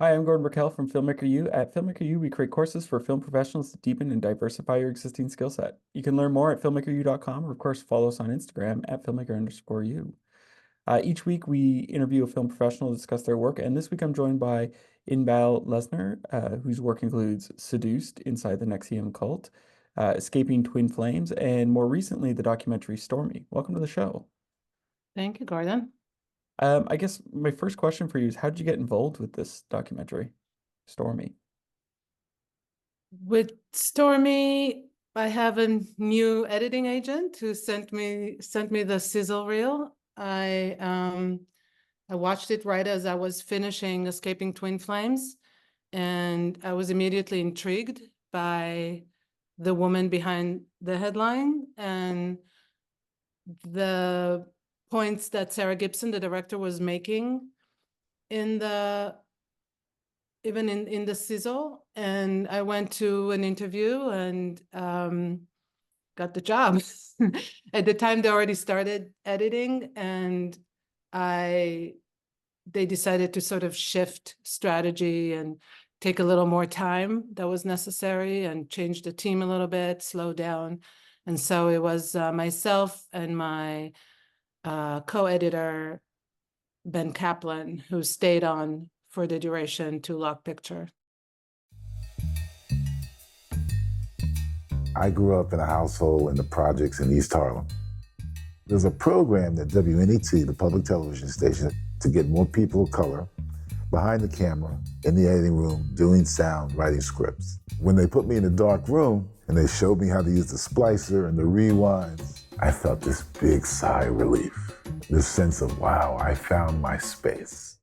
Hi, I'm Gordon Burkell from Filmmaker U. At Filmmaker U, we create courses for film professionals to deepen and diversify your existing skill set. You can learn more at filmmakeru.com or, of course, follow us on Instagram at filmmaker_u. Each week, we interview a film professional to discuss their work, and this week I'm joined by Inbal Lessner, whose work includes Seduced, Inside the NXIVM Cult, Escaping Twin Flames, and more recently, the documentary Stormy. Welcome to the show. Thank you, Gordon. I guess my first question for you is, how did you get involved with this documentary, Stormy? With Stormy, I have a new editing agent who sent me the sizzle reel. I watched it right as I was finishing Escaping Twin Flames, and I was immediately intrigued by the woman behind the headline and the points that Sarah Gibson, the director, was making in the in the sizzle. And I went to an interview and got the job. At the time, they already started editing, and they decided to sort of shift strategy and take a little more time that was necessary and change the team a little bit, slow down. And so it was myself and my co-editor, Ben Kaplan, who stayed on for the duration to lock picture. I grew up in a household in the projects in East Harlem. There's a program at WNET, the public television station, to get more people of color behind the camera, in the editing room, doing sound, writing scripts. When they put me in a dark room and they showed me how to use the splicer and the rewinds, I felt this big sigh of relief, this sense of, wow, I found my space.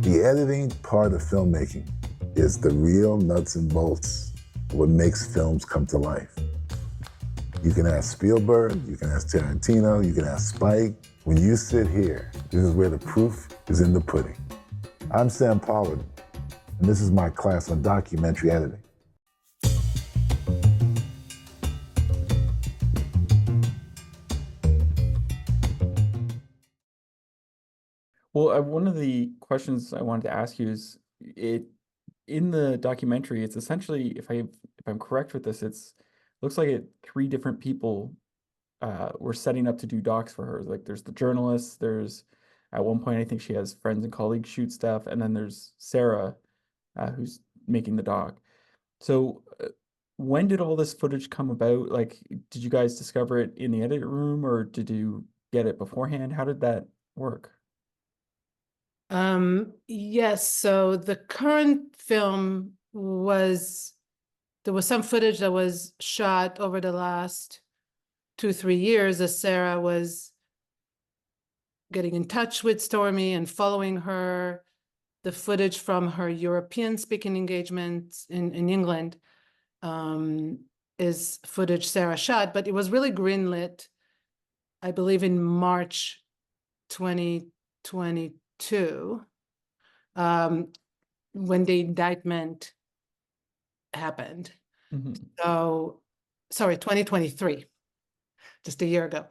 The editing part of filmmaking is the real nuts and bolts of what makes films come to life. You can ask Spielberg, you can ask Tarantino, you can ask Spike. When you sit here, this is where the proof is in the pudding. I'm Sam Pollard, and this is my class on documentary editing. Well, one of the questions I wanted to ask you is, it in the documentary, it's essentially, if I'm correct with this, it's looks like three different people were setting up to do docs for her. Like, there's the journalist, there's at one point I think she has friends and colleagues shoot stuff, and then there's Sarah, who's making the doc. So, when did all this footage come about? Like, did you guys discover it in the edit room, or did you get it beforehand? How did that work? Yes, so the current film there was some footage that was shot over the last 2-3 years as Sarah was getting in touch with Stormy and following her. The footage from her European speaking engagements in England is footage Sarah shot, but it was really greenlit, I believe, in March 2022, when the indictment happened. Mhm. So, sorry, 2023, just a year ago.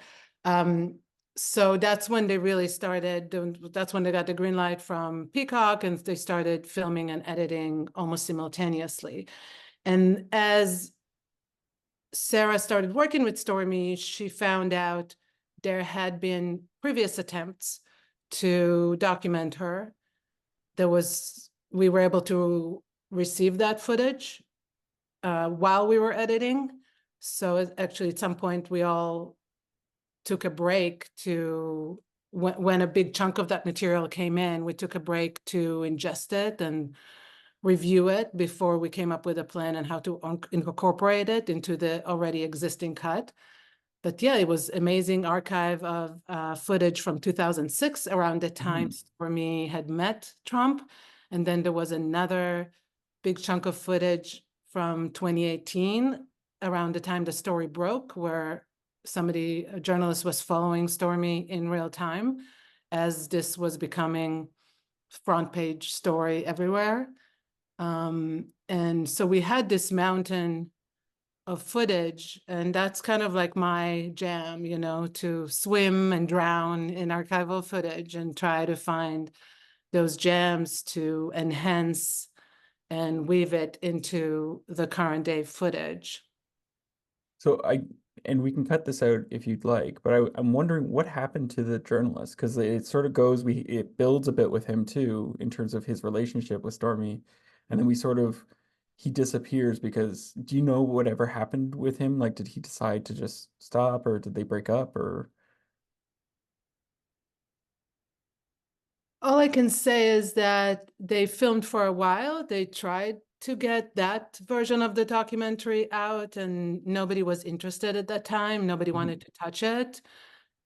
So that's when they really started. That's when they got the green light from Peacock, and they started filming and editing almost simultaneously. And as Sarah started working with Stormy, she found out there had been previous attempts to document her. We were able to receive that footage while we were editing. So actually, at some point, we all took a break when a big chunk of that material came in, we took a break to ingest it and review it before we came up with a plan on how to incorporate it into the already existing cut. But yeah, it was amazing archive of footage from 2006, around the time Stormy had met Trump. And then there was another big chunk of footage from 2018, around the time the story broke, where a journalist was following Stormy in real time as this was becoming front page story everywhere. And so we had this mountain of footage, and that's kind of like my jam, you know, to swim and drown in archival footage and try to find those gems to enhance and weave it into the current day footage. So and we can cut this out if you'd like, but I'm wondering what happened to the journalist, because it sort of goes, it builds a bit with him too, in terms of his relationship with Stormy. And then he disappears because, do you know whatever happened with him? Like, did he decide to just stop, or did they break up, or? All I can say is that they filmed for a while. They tried to get that version of the documentary out, and nobody was interested at that time. Nobody wanted to touch it.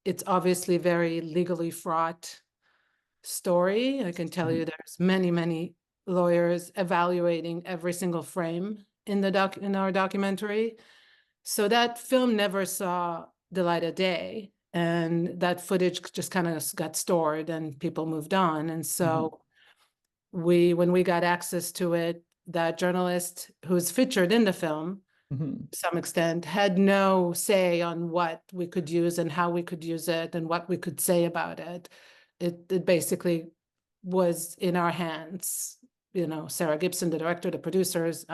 It's obviously very legally fraught story. I can tell you there's many, many lawyers evaluating every single frame in our documentary. So that film never saw the light of day, and that footage just kind of got stored and people moved on. And so when we got access to it, that journalist who's featured in the film, to some extent, had no say on what we could use and how we could use it and what we could say about it. It basically was in our hands. You know, Sarah Gibson, the director, the producers,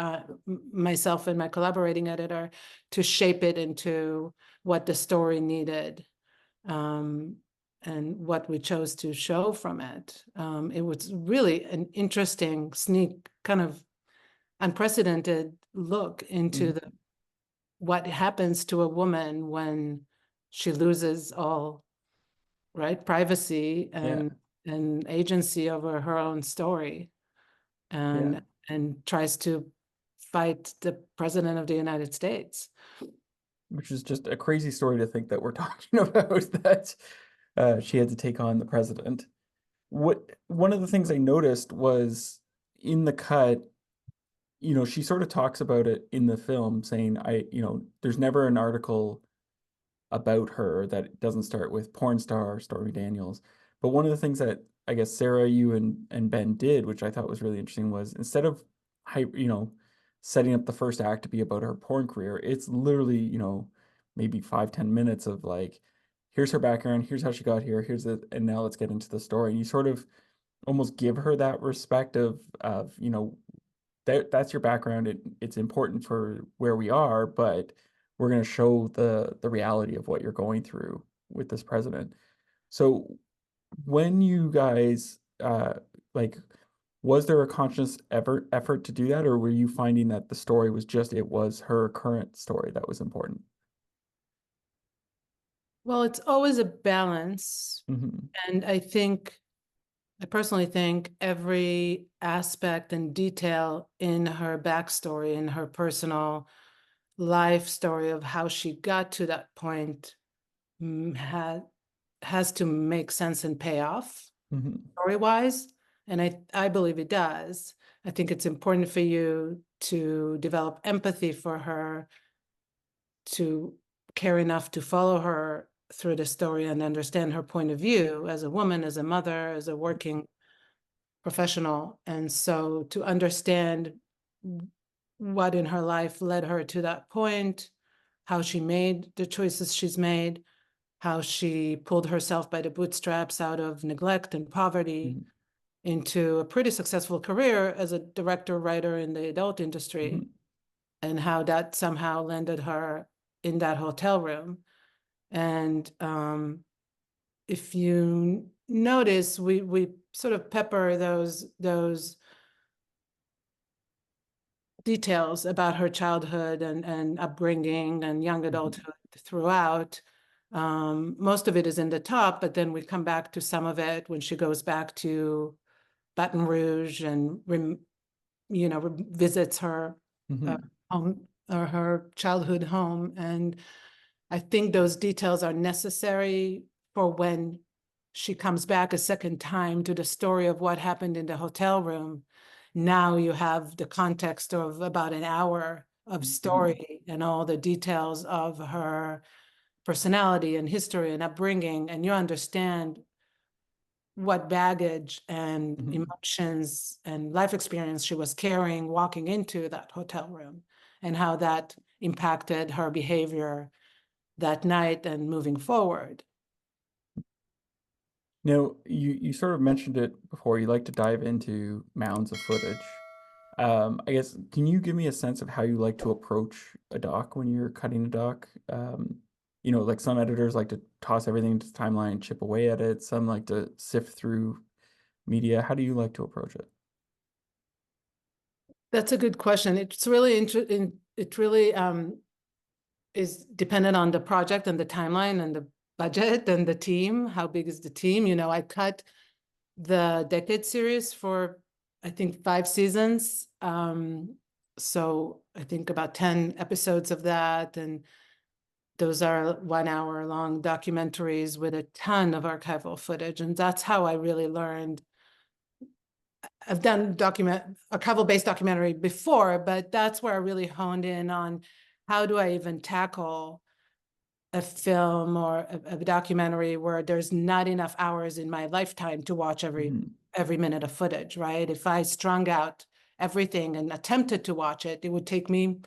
myself and my collaborating editor, to shape it into what the story needed, and what we chose to show from it. It was really an interesting, sneak, kind of unprecedented look into what happens to a woman when she loses all privacy and agency over her own story, and tries to fight the president of the United States. Which is just a crazy story to think that we're talking about, that she had to take on the president. One of the things I noticed was in the cut, you know, she sort of talks about it in the film, saying, there's never an article about her that doesn't start with porn star Stormy Daniels. But one of the things that I guess Sarah, you and Ben did, which I thought was really interesting, was instead of setting up the first act to be about her porn career, it's literally, maybe 5-10 minutes of like, here's her background, here's how she got here, and now let's get into the story. And you sort of almost give her that respect of that's your background. It's important for where we are, but we're going to show the reality of what you're going through with this president. So when you guys was there a conscious effort to do that, or were you finding that the story was it was her current story that was important? Well, it's always a balance. And I personally think every aspect and detail in her backstory, in her personal life story of how she got to that point, has to make sense and pay off story-wise. And I believe it does. I think it's important for you to develop empathy for her, to care enough to follow her through the story and understand her point of view as a woman, as a mother, as a working professional. And so to understand what in her life led her to that point, how she made the choices she's made, how she pulled herself by the bootstraps out of neglect and poverty into a pretty successful career as a director, writer in the adult industry, and how that somehow landed her in that hotel room. And if you notice, we sort of pepper those details about her childhood and upbringing and young adulthood throughout. Most of it is in the top, but then we come back to some of it when she goes back to Baton Rouge and visits her home, or her childhood home. And I think those details are necessary for when she comes back a second time to the story of what happened in the hotel room. Now you have the context of about an hour of story and all the details of her personality and history and upbringing, and you understand what baggage and emotions and life experience she was carrying walking into that hotel room, and how that impacted her behavior that night and moving forward. Now, you sort of mentioned it before. You like to dive into mounds of footage. I guess, can you give me a sense of how you like to approach a doc when you're cutting a doc? You know, like some editors like to toss everything into the timeline, chip away at it. Some like to sift through media. How do you like to approach it? That's a good question. It's really interesting. It really is dependent on the project and the timeline and the budget and the team. How big is the team? You know, I cut the Decade series for, I think, 5 seasons. So I think about 10 episodes of that. And those are 1-hour-long documentaries with a ton of archival footage. And that's how I really learned. I've done archival-based documentary before, but that's where I really honed in on how do I even tackle a film or a documentary where there's not enough hours in my lifetime to watch every minute of footage, right? If I strung out everything and attempted to watch it, it would take me,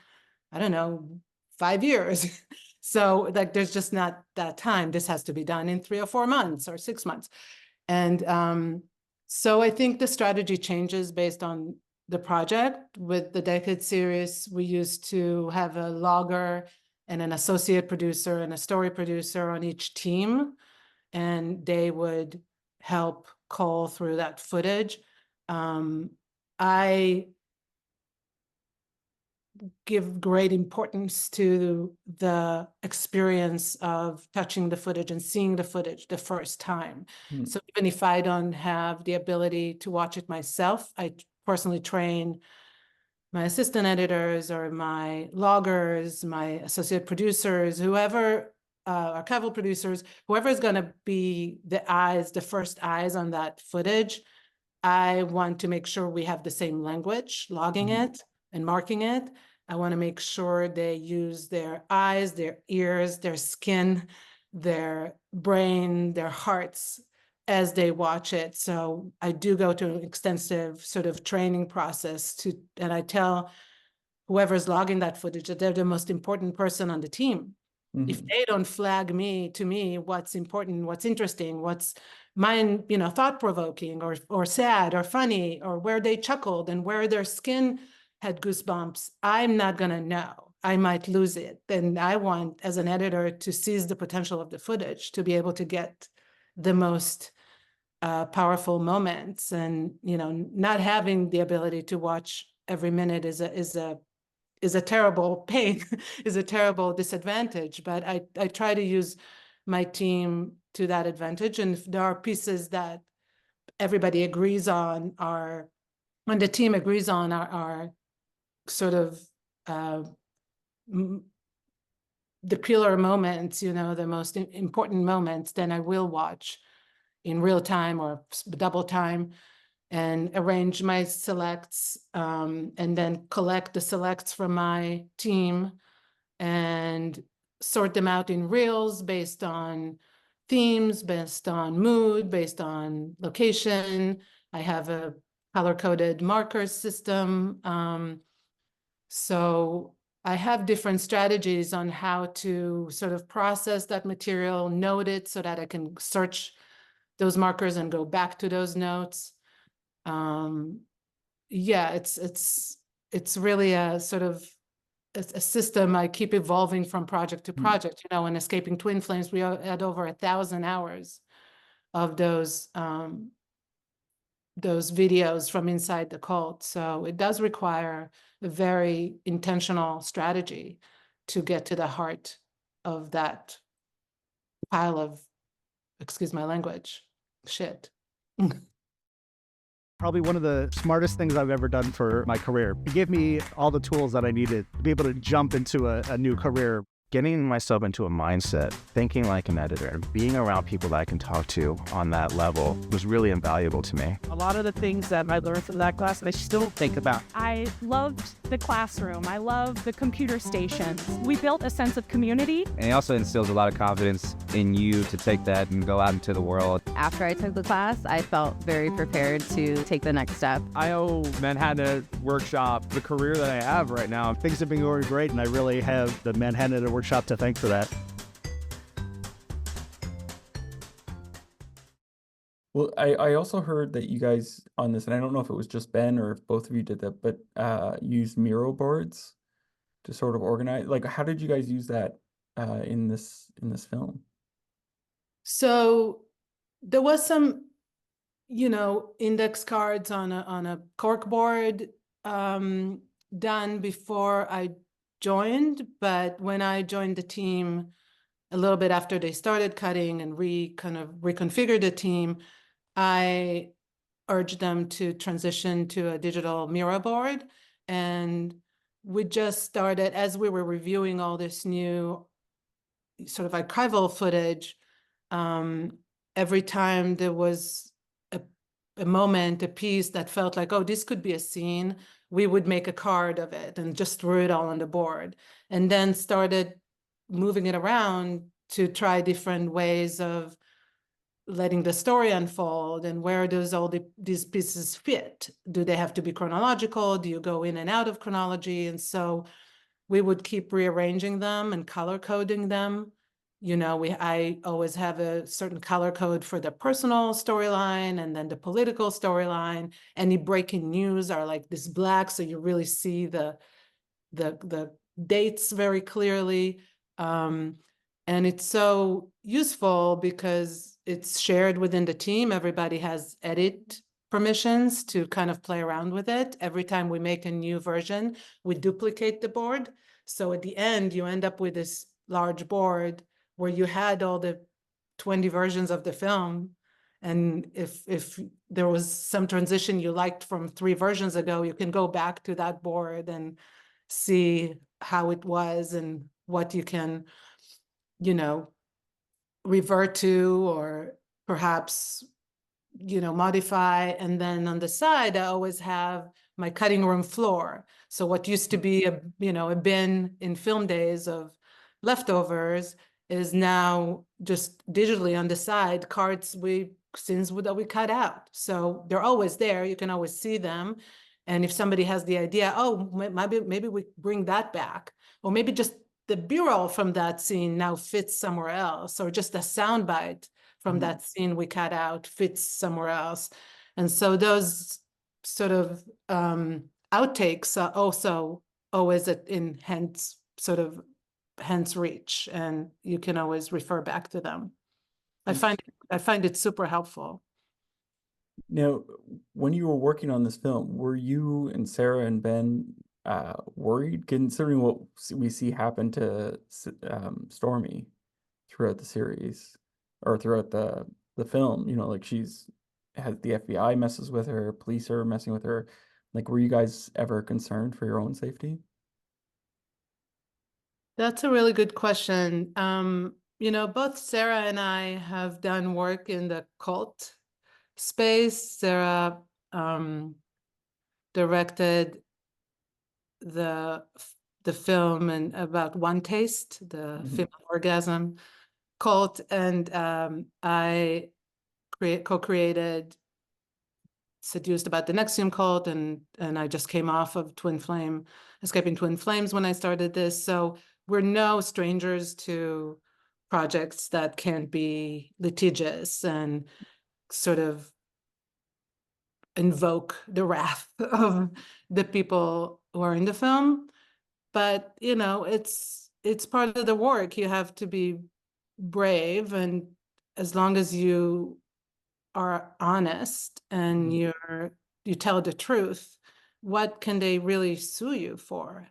I don't know, 5 years. So like, there's just not that time. This has to be done in 3 or 4 months or 6 months. And so I think the strategy changes based on the project. With the Decade series, we used to have a logger and an associate producer and a story producer on each team, and they would help cull through that footage. I give great importance to the experience of touching the footage and seeing the footage the first time. So even if I don't have the ability to watch it myself, I personally train my assistant editors or my loggers, my associate producers, whoever, archival producers, whoever is going to be the first eyes on that footage. I want to make sure we have the same language, logging it and marking it. I want to make sure they use their eyes, their ears, their skin, their brain, their hearts as they watch it. So I do go to an extensive sort of training process and I tell whoever's logging that footage that they're the most important person on the team. If they don't flag to me, what's important, what's interesting, what's mind, thought-provoking or sad or funny, or where they chuckled and where their skin had goosebumps, I'm not gonna know. I might lose it. And I want, as an editor, to seize the potential of the footage, to be able to get the most powerful moments. And, not having the ability to watch every minute is a terrible pain, is a terrible disadvantage. But I try to use my team to that advantage. And if there are pieces that everybody agrees on, when the team agrees on, are sort of the pillar moments, the most important moments, then I will watch in real time or double time and arrange my selects, and then collect the selects from my team and sort them out in reels based on themes, based on mood, based on location. I have a color-coded marker system. So I have different strategies on how to sort of process that material, note it so that I can search those markers and go back to those notes. Yeah, it's really a sort of a system. I keep evolving from project to project. In Escaping Twin Flames, we had over 1,000 hours of those videos from inside the cult. So it does require a very intentional strategy to get to the heart of that pile of, excuse my language, shit. Probably one of the smartest things I've ever done for my career. It gave me all the tools that I needed to be able to jump into a new career. Getting myself into a mindset, thinking like an editor, and being around people that I can talk to on that level was really invaluable to me. A lot of the things that I learned from that class, I still think about. I loved the classroom. I loved the computer stations. We built a sense of community. And it also instills a lot of confidence in you to take that and go out into the world. After I took the class, I felt very prepared to take the next step. I owe Manhattan Workshop the career that I have right now. Things have been going great, and I really have the Manhattan Workshop to thank for that. Well, I also heard that you guys on this, and I don't know if it was just Ben or if both of you did that, but used Miro boards to sort of organize. Like, how did you guys use that in this film? So there was some, index cards on a cork board done before I joined, but when I joined the team a little bit after they started cutting and kind of reconfigured the team, I urged them to transition to a digital Miro board. And we just started, as we were reviewing all this new sort of archival footage, every time there was a moment, a piece that felt like, oh, this could be a scene, we would make a card of it and just threw it all on the board, and then started moving it around to try different ways of letting the story unfold. And where does these pieces fit? Do they have to be chronological? Do you go in and out of chronology? And so we would keep rearranging them and color coding them. I always have a certain color code for the personal storyline and then the political storyline. Any breaking news are like this black, so you really see the dates very clearly. And it's so useful because it's shared within the team. Everybody has edit permissions to kind of play around with it. Every time we make a new version, we duplicate the board. So at the end, you end up with this large board where you had all the 20 versions of the film. And if there was some transition you liked from 3 versions ago, you can go back to that board and see how it was and what you can, revert to or perhaps, modify. And then on the side, I always have my cutting room floor. So what used to be a bin in film days of leftovers is now just digitally on the side, cards scenes that we cut out. So they're always there. You can always see them. And if somebody has the idea, oh, maybe we bring that back, or maybe just the B-roll from that scene now fits somewhere else, or just a soundbite from that scene we cut out fits somewhere else. And so those sort of outtakes are also always in hence reach, and you can always refer back to them. I find it super helpful. Now, when you were working on this film, were you and Sarah and Ben worried, considering what we see happen to Stormy throughout the series or throughout the film? Like has the FBI messes with her, police are messing with her. Like, were you guys ever concerned for your own safety? That's a really good question. Both Sarah and I have done work in the cult space. Sarah directed the film and about One Taste, the female orgasm cult, and I co-created Seduced About the Nexium Cult, and I just came off of Escaping Twin Flames when I started this. So we're no strangers to projects that can be litigious and sort of invoke the wrath of the people who are in the film. But, it's part of the work. You have to be brave, and as long as you are honest and you tell the truth, what can they really sue you for?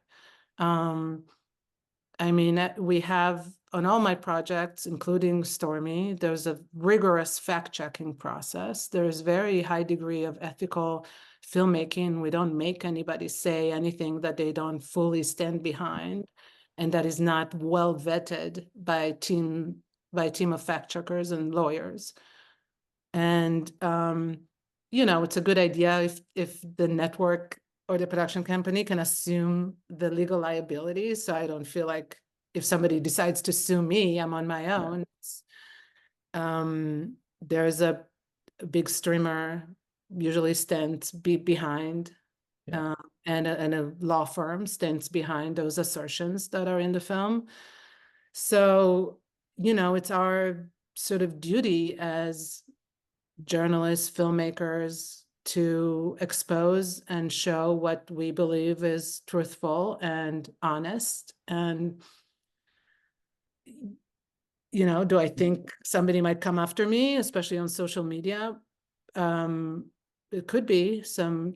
We have on all my projects, including Stormy, there's a rigorous fact-checking process. There's very high degree of ethical filmmaking. We don't make anybody say anything that they don't fully stand behind. and that is not well vetted by a team of fact checkers and lawyers. And it's a good idea if the network or the production company can assume the legal liability. So I don't feel like if somebody decides to sue me, I'm on my own. There's a big streamer, usually stands behind, and a law firm stands behind those assertions that are in the film. So, it's our sort of duty as journalists, filmmakers, to expose and show what we believe is truthful and honest. And, do I think somebody might come after me, especially on social media? It could be some,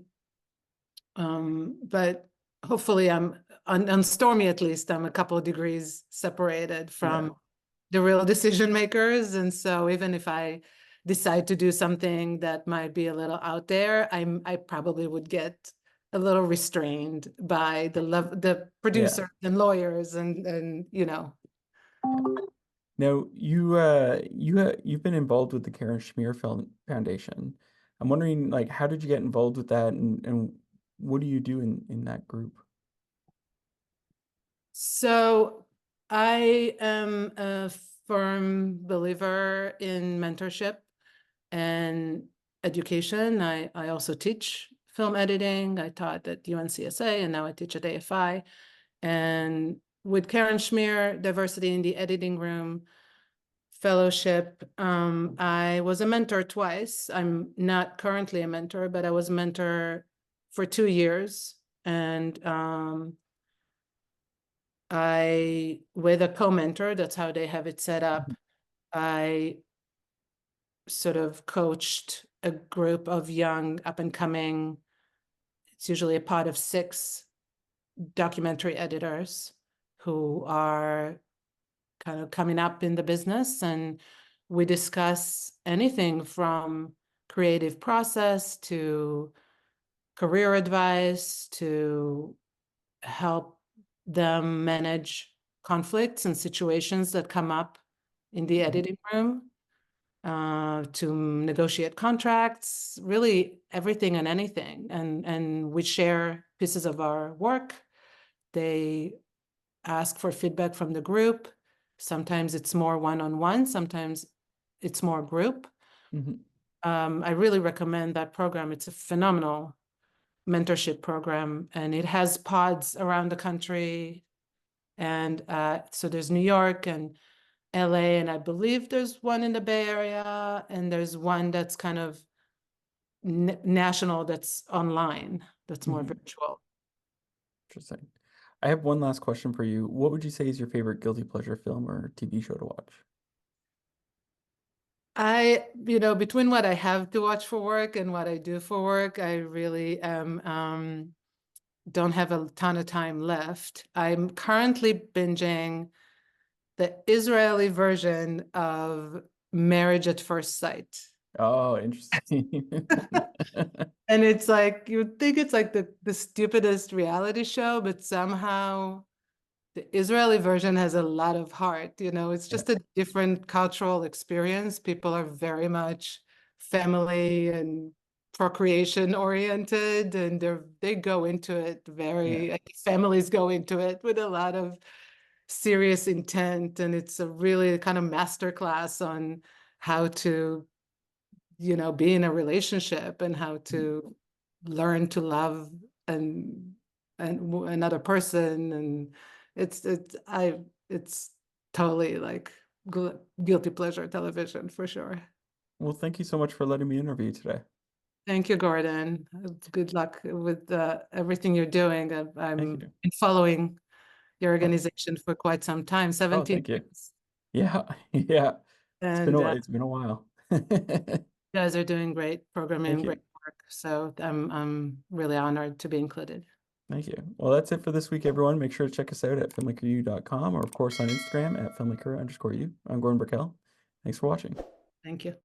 but hopefully I'm on Stormy, at least I'm a couple of degrees separated from the real decision makers. And so even if I decide to do something that might be a little out there, I probably would get a little restrained by the producers and lawyers and. Now you've been involved with the Karen Schmeer Film Foundation. I'm wondering, like, how did you get involved with that, and what do you do in that group? So I am a firm believer in mentorship and education. I also teach film editing. I taught at UNCSA and now I teach at AFI. And with Karen Schmeer, Diversity in the Editing Room Fellowship, I was a mentor twice. I'm not currently a mentor, but I was a mentor for 2 years. And with a co-mentor, that's how they have it set up, I sort of coached a group of young up-and-coming, it's usually a pod of 6 documentary editors who are kind of coming up in the business, and we discuss anything from creative process to career advice to help them manage conflicts and situations that come up in the editing room, to negotiate contracts, really everything and anything. And we share pieces of our work. They ask for feedback from the group. Sometimes it's more one-on-one, sometimes it's more group. I really recommend that program. It's a phenomenal mentorship program, and it has pods around the country. And so there's New York and LA, and I believe there's one in the Bay Area, and there's one that's kind of national, that's online, that's more virtual. Interesting. I have one last question for you. What would you say is your favorite guilty pleasure film or TV show to watch? Between what I have to watch for work and what I do for work, I really don't have a ton of time left. I'm currently binging the Israeli version of Marriage at First Sight. Oh, interesting. And it's like, you would think it's like the stupidest reality show, but somehow the Israeli version has a lot of heart. It's just a different cultural experience. People are very much family and procreation oriented, and they go into it families go into it with a lot of serious intent. And it's a really kind of masterclass on how to be in a relationship and how to learn to love and another person. And it's totally like guilty pleasure television for sure. Well, thank you so much for letting me interview today. Thank you, Gordon. Good luck with everything you're doing. I'm you. following your organization for quite some time, 17 thank you. years. Yeah. And it's been a while. You guys are doing great programming, Thank you. great work. So I'm really honored to be included. Thank you. Well, that's it for this week, everyone. Make sure to check us out at filmmakeru.com or, of course, on Instagram at filmmaker_u. I'm Gordon Burkell. Thanks for watching. Thank you.